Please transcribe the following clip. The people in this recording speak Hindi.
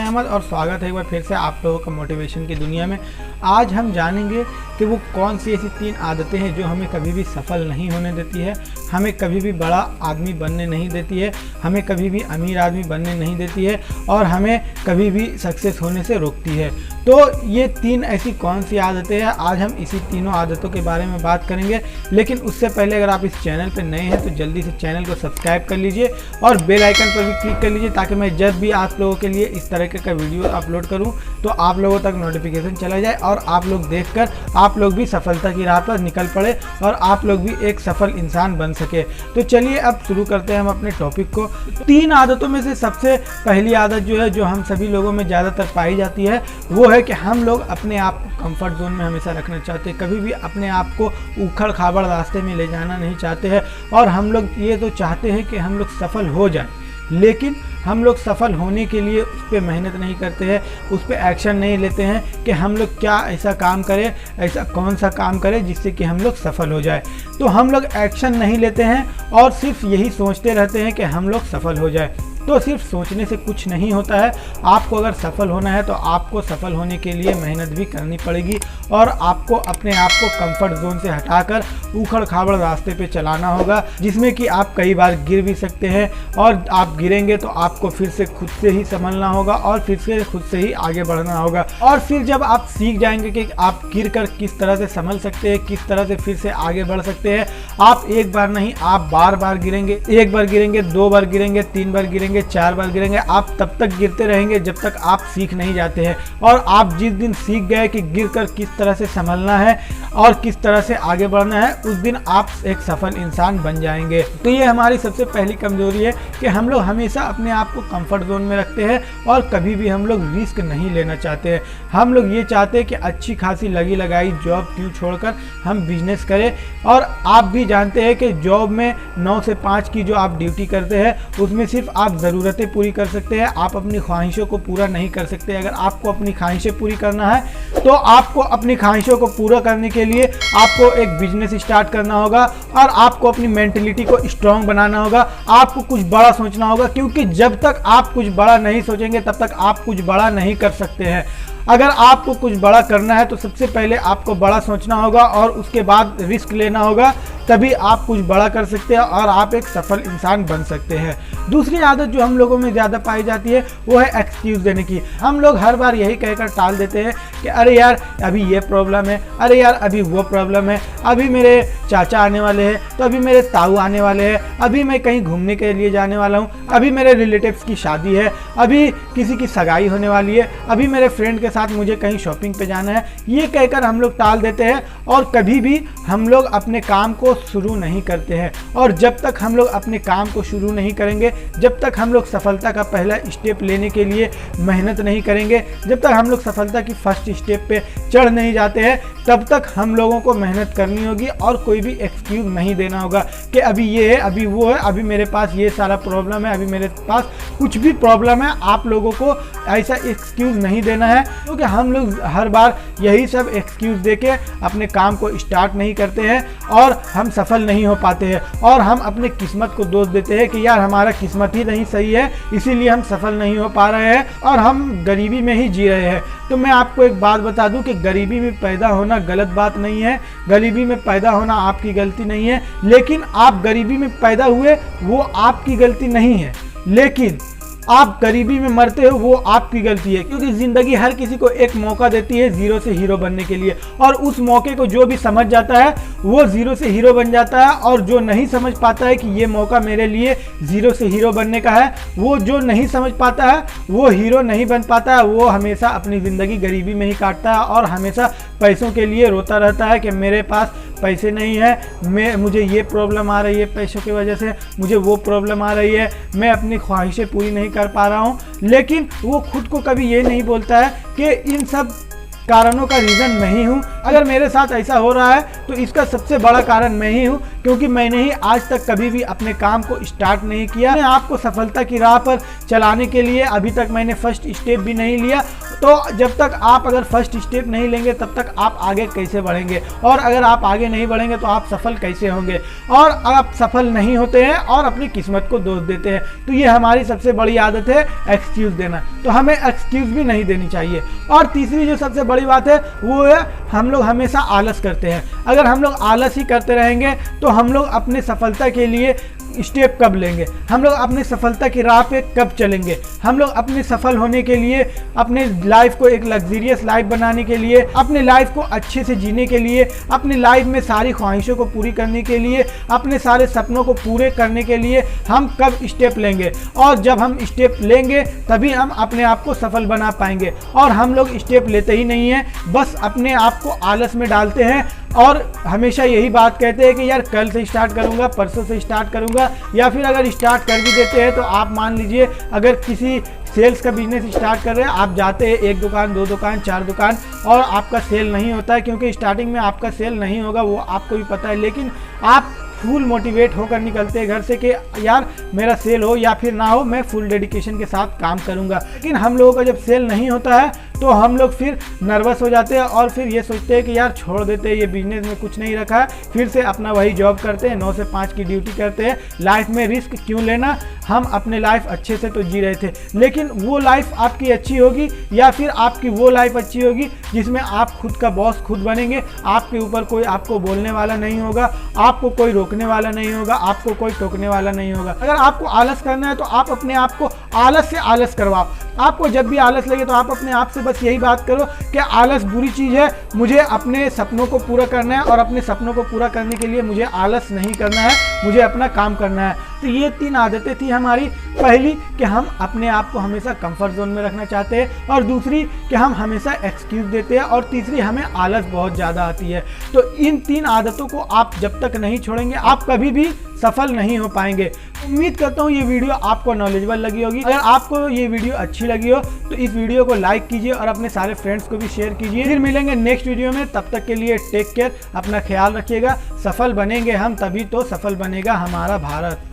अहमद और स्वागत है एक बार फिर से आप लोगों का मोटिवेशन की दुनिया में। आज हम जानेंगे कि वो कौन सी ऐसी 3 आदतें हैं जो हमें कभी भी सफल नहीं होने देती है, हमें कभी भी बड़ा आदमी बनने नहीं देती है, हमें कभी भी अमीर आदमी बनने नहीं देती है और हमें कभी भी सक्सेस होने से रोकती है। तो ये 3 ऐसी कौन सी आदतें हैं, आज हम इसी तीनों आदतों के बारे में बात करेंगे। लेकिन उससे पहले अगर आप इस चैनल पर नए हैं तो जल्दी से चैनल को सब्सक्राइब कर लीजिए और बेल आइकन पर भी क्लिक कर लीजिए ताकि मैं जब भी आप लोगों के लिए इस तरह का वीडियो अपलोड करूं तो आप लोगों तक नोटिफिकेशन चला जाए और आप लोग देखकर आप लोग भी सफलता की राह पर निकल पड़े और आप लोग भी एक सफल इंसान बन सके। तो चलिए अब शुरू करते हैं हम अपने टॉपिक को। 3 आदतों में से सबसे पहली आदत जो है, जो हम सभी लोगों में ज़्यादातर पाई जाती है, वो है कि हम लोग अपने आप को कंफर्ट जोन में हमेशा रखना चाहते हैं। कभी भी अपने आप को उखड़ खाबड़ रास्ते में ले जाना नहीं चाहते हैं और हम लोग ये तो चाहते हैं कि हम लोग सफल हो जाए, लेकिन हम लोग सफल होने के लिए उस पर मेहनत नहीं करते हैं, उस पर एक्शन नहीं लेते हैं कि हम लोग क्या ऐसा काम करें, ऐसा कौन सा काम करें जिससे कि हम लोग सफल हो जाए। तो हम लोग एक्शन नहीं लेते हैं और सिर्फ यही सोचते रहते हैं कि हम लोग सफल हो जाए। तो सिर्फ सोचने से कुछ नहीं होता है। आपको अगर सफल होना है तो आपको सफल होने के लिए मेहनत भी करनी पड़ेगी और आपको अपने आप को कंफर्ट जोन से हटाकर उखड़ खाबड़ रास्ते पे चलाना होगा, जिसमें कि आप कई बार गिर भी सकते हैं और आप गिरेंगे तो आपको फिर से खुद से ही संभलना होगा और फिर से खुद से ही आगे बढ़ना होगा। और फिर जब आप सीख जाएंगे कि आप गिर कर किस तरह से संभल सकते हैं, किस तरह से फिर से आगे बढ़ सकते हैं, आप एक बार नहीं आप बार बार गिरेंगे, 1 बार गिरेंगे, 2 बार गिरेंगे, 3 बार गिरेंगे, 4 बार गिरेंगे, आप तब तक गिरते रहेंगे जब तक आप सीख नहीं जाते हैं। और आप जिस दिन सीख गए कि गिरकर किस तरह से संभलना है और किस तरह से आगे बढ़ना है, उस दिन आप एक सफल इंसान बन जाएंगे। तो ये हमारी सबसे पहली कमजोरी है कि हम लोग हमेशा अपने आप को कंफर्ट जोन में रखते हैं और कभी भी हम लोग रिस्क नहीं लेना चाहते हैं। हम लोग ये चाहते हैं कि अच्छी खासी लगी लगाई जॉब क्यों छोड़कर हम बिजनेस करें। और आप भी जानते हैं कि जॉब में 9 से 5 की जो आप ड्यूटी करते हैं उसमें सिर्फ आप ज़रूरतें पूरी कर सकते हैं, आप अपनी ख्वाहिशों को पूरा नहीं कर सकते। अगर आपको अपनी ख्वाहिशें पूरी करना है तो आपको अपनी ख्वाहिशों को पूरा करने के लिए आपको एक बिजनेस स्टार्ट करना होगा और आपको अपनी मेंटलिटी को स्ट्रांग बनाना होगा, आपको कुछ बड़ा सोचना होगा, क्योंकि जब तक आप कुछ बड़ा नहीं सोचेंगे तब तक आप कुछ बड़ा नहीं कर सकते हैं। अगर आपको कुछ बड़ा करना है तो सबसे पहले आपको बड़ा सोचना होगा और उसके बाद रिस्क लेना होगा, तभी आप कुछ बड़ा कर सकते हैं और आप एक सफल इंसान बन सकते हैं। दूसरी आदत जो हम लोगों में ज़्यादा पाई जाती है वो है एक्सक्यूज़ देने की। हम लोग हर बार यही कहकर टाल देते हैं कि अरे यार अभी ये प्रॉब्लम है, अरे यार अभी वो प्रॉब्लम है, अभी मेरे चाचा आने वाले हैं, तो अभी मेरे ताऊ आने वाले हैं, अभी मैं कहीं घूमने के लिए जाने वाला हूँ, अभी मेरे रिलेटिव्स की शादी है, अभी किसी की सगाई होने वाली है, अभी मेरे फ्रेंड के साथ मुझे कहीं शॉपिंग पे जाना है। ये कहकर हम लोग टाल देते हैं और कभी भी हम लोग अपने काम को शुरू नहीं करते हैं। और जब तक हम लोग अपने काम को शुरू नहीं करेंगे, जब तक हम लोग सफलता का पहला स्टेप लेने के लिए मेहनत नहीं करेंगे, जब तक हम लोग सफलता की फर्स्ट स्टेप पे चढ़ नहीं जाते हैं, तब तक हम लोगों को मेहनत करनी होगी और कोई भी एक्सक्यूज नहीं देना होगा कि अभी ये है, अभी वो है, अभी मेरे पास ये सारा प्रॉब्लम है, अभी मेरे पास कुछ भी प्रॉब्लम है। आप लोगों को ऐसा एक्सक्यूज नहीं देना है, क्योंकि हम लोग हर बार यही सब एक्सक्यूज देके अपने काम को स्टार्ट नहीं करते हैं और हम सफल नहीं हो पाते हैं और हम अपने किस्मत को दोष देते हैं कि यार हमारा किस्मत ही नहीं सही है, इसीलिए हम सफल नहीं हो पा रहे हैं और हम गरीबी में ही जी रहे हैं। तो मैं आपको एक बात बता दूं कि गरीबी में पैदा होना गलत बात नहीं है, गरीबी में पैदा होना आपकी गलती नहीं है, लेकिन आप गरीबी में पैदा हुए वो आपकी गलती नहीं है, लेकिन आप गरीबी में मरते हो वो आपकी गलती है। क्योंकि ज़िंदगी हर किसी को एक मौका देती है ज़ीरो से हीरो बनने के लिए, और उस मौके को जो भी समझ जाता है वो ज़ीरो से हीरो बन जाता है, और जो नहीं समझ पाता है कि ये मौका मेरे लिए ज़ीरो से हीरो बनने का है, वो जो नहीं समझ पाता है वो हीरो नहीं बन पाता है। वो हमेशा अपनी ज़िंदगी गरीबी में ही काटता है और हमेशा पैसों के लिए रोता रहता है कि मेरे पास पैसे नहीं है, मुझे ये प्रॉब्लम आ रही है, पैसों की वजह से मुझे वो प्रॉब्लम आ रही है, मैं अपनी ख्वाहिशें पूरी नहीं कर पा रहा हूँ। लेकिन वो खुद को कभी ये नहीं बोलता है कि इन सब कारणों का रीज़न मैं ही हूँ। अगर मेरे साथ ऐसा हो रहा है तो इसका सबसे बड़ा कारण मैं ही हूँ, क्योंकि मैंने ही आज तक कभी भी अपने काम को स्टार्ट नहीं किया। मैं आपको सफलता की राह पर चलाने के लिए अभी तक मैंने फर्स्ट स्टेप भी नहीं लिया। तो जब तक आप अगर फर्स्ट स्टेप नहीं लेंगे तब तक आप आगे कैसे बढ़ेंगे, और अगर आप आगे नहीं बढ़ेंगे तो आप सफल कैसे होंगे, और आप सफल नहीं होते हैं और अपनी किस्मत को दोष देते हैं। तो ये हमारी सबसे बड़ी आदत है, एक्सक्यूज़ देना। तो हमें एक्सक्यूज़ भी नहीं देनी चाहिए। और तीसरी जो सबसे बड़ी बात है वो है हम लोग हमेशा आलस करते हैं। अगर हम लोग आलस ही करते रहेंगे तो हम लोग अपने सफलता के लिए स्टेप कब लेंगे, हम लोग अपनी सफलता की राह पे कब चलेंगे, हम लोग अपने सफल होने के लिए, अपने लाइफ को एक लग्जरियस लाइफ बनाने के लिए, अपने लाइफ को अच्छे से जीने के लिए, अपनी लाइफ में सारी ख्वाहिशों को पूरी करने के लिए, अपने सारे सपनों को पूरे करने के लिए हम कब स्टेप लेंगे। और जब हम स्टेप लेंगे तभी हम अपने आप को सफल बना पाएंगे। और हम लोग स्टेप लेते ही नहीं हैं, बस अपने आप को आलस में डालते हैं और हमेशा यही बात कहते हैं कि यार कल से स्टार्ट करूंगा, परसों से स्टार्ट करूंगा, या फिर अगर स्टार्ट कर भी देते हैं तो आप मान लीजिए अगर किसी सेल्स का बिजनेस स्टार्ट कर रहे हैं, आप जाते हैं 1 दुकान 2 दुकान 4 दुकान और आपका सेल नहीं होता है, क्योंकि स्टार्टिंग में आपका सेल नहीं होगा वो आपको भी पता है, लेकिन आप फुल मोटिवेट होकर निकलते हैं घर से कि यार मेरा सेल हो या फिर ना हो, मैं फुल डेडिकेशन के साथ काम करूंगा। लेकिन हम लोगों का जब सेल नहीं होता है तो हम लोग फिर नर्वस हो जाते हैं और फिर ये सोचते हैं कि यार छोड़ देते हैं, ये बिजनेस में कुछ नहीं रखा है, फिर से अपना वही जॉब करते हैं, 9 से 5 की ड्यूटी करते हैं। लाइफ में रिस्क क्यों लेना, हम अपने लाइफ अच्छे से तो जी रहे थे, लेकिन वो लाइफ आपकी अच्छी होगी या फिर आपकी वो लाइफ अच्छी होगी जिसमें आप खुद का बॉस खुद बनेंगे, आपके ऊपर कोई आपको बोलने वाला नहीं होगा, आपको कोई रोकने वाला नहीं होगा, आपको कोई टोकने वाला नहीं होगा। अगर आपको आलस करना है तो आप अपने आप को आलस से आलस करवाओ। आपको जब भी आलस लगे तो आप अपने आप से बस यही बात करो कि आलस बुरी चीज़ है, मुझे अपने सपनों को पूरा करना है और अपने सपनों को पूरा करने के लिए मुझे आलस नहीं करना है, मुझे अपना काम करना है। तो ये 3 आदतें थी हमारी। पहली कि हम अपने आप को हमेशा कंफर्ट जोन में रखना चाहते हैं, और दूसरी कि हम हमेशा एक्सक्यूज़ देते हैं, और तीसरी हमें आलस बहुत ज़्यादा आती है। तो इन 3 आदतों को आप जब तक नहीं छोड़ेंगे आप कभी भी सफल नहीं हो पाएंगे। उम्मीद करता हूँ ये वीडियो आपको नॉलेजेबल लगी होगी। अगर आपको ये वीडियो अच्छी लगी हो तो इस वीडियो को लाइक कीजिए और अपने सारे फ्रेंड्स को भी शेयर कीजिए। फिर मिलेंगे नेक्स्ट वीडियो में, तब तक के लिए टेक केयर, अपना ख्याल रखिएगा। सफल बनेंगे हम तभी तो सफल बनेगा हमारा भारत।